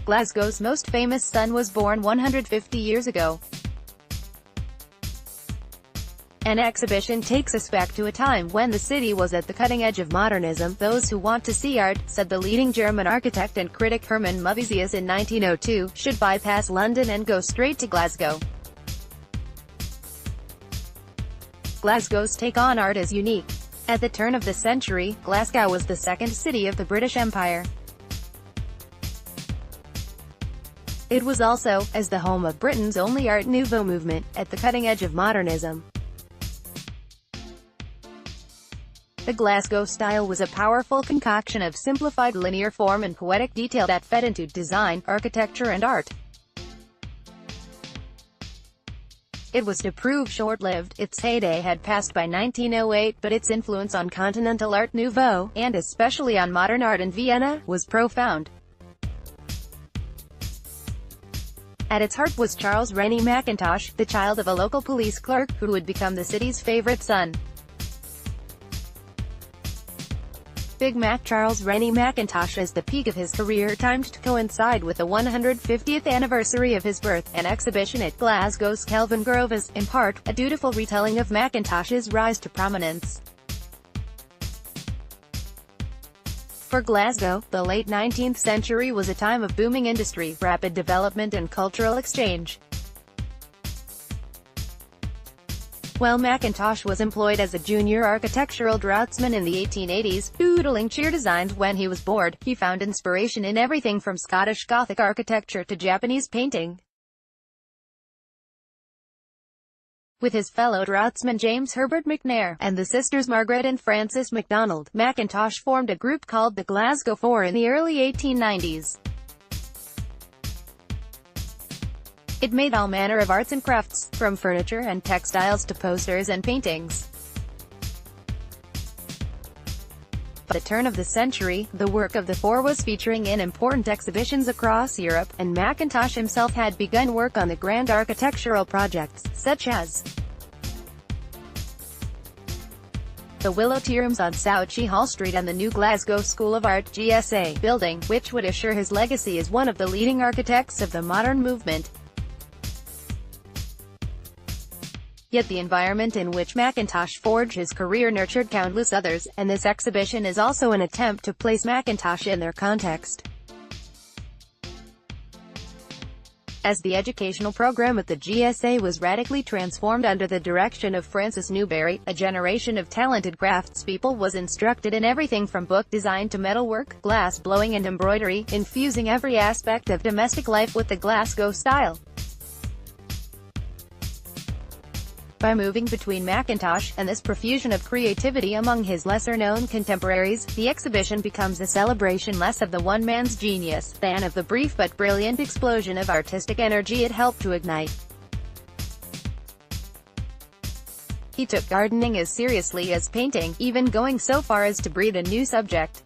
Glasgow's most famous son was born 150 years ago. An exhibition takes us back to a time when the city was at the cutting edge of modernism. Those who want to see art, said the leading German architect and critic Hermann Muthesius in 1902, should bypass London and go straight to Glasgow. Glasgow's take on art is unique. At the turn of the century, Glasgow was the second city of the British Empire. It was also, as the home of Britain's only Art Nouveau movement, at the cutting edge of modernism. The Glasgow style was a powerful concoction of simplified linear form and poetic detail that fed into design, architecture and art. It was to prove short-lived. Its heyday had passed by 1908, but its influence on continental Art Nouveau, and especially on modern art in Vienna, was profound. At its heart was Charles Rennie Mackintosh, the child of a local police clerk, who would become the city's favorite son. Big Mac Charles Rennie Mackintosh, as the peak of his career timed to coincide with the 150th anniversary of his birth. An exhibition at Glasgow's Kelvin Grove is, in part, a dutiful retelling of Mackintosh's rise to prominence. For Glasgow, the late 19th century was a time of booming industry, rapid development and cultural exchange. While Mackintosh was employed as a junior architectural draftsman in the 1880s, doodling cheer designs when he was bored, he found inspiration in everything from Scottish Gothic architecture to Japanese painting. With his fellow draftsman James Herbert McNair, and the sisters Margaret and Frances MacDonald, Mackintosh formed a group called the Glasgow Four in the early 1890s. It made all manner of arts and crafts, from furniture and textiles to posters and paintings. By the turn of the century, the work of the Four was featuring in important exhibitions across Europe, and Mackintosh himself had begun work on the grand architectural projects, such as the Willow tea rooms on Southsea Hall Street and the new Glasgow School of Art (GSA) building, which would assure his legacy as one of the leading architects of the modern movement. Yet the environment in which Mackintosh forged his career nurtured countless others, and this exhibition is also an attempt to place Mackintosh in their context. As the educational program at the GSA was radically transformed under the direction of Francis Newbery, a generation of talented craftspeople was instructed in everything from book design to metalwork, glass blowing and embroidery, infusing every aspect of domestic life with the Glasgow style. By moving between Mackintosh and this profusion of creativity among his lesser-known contemporaries, the exhibition becomes a celebration less of the one man's genius, than of the brief but brilliant explosion of artistic energy it helped to ignite. He took gardening as seriously as painting, even going so far as to breed a new subject.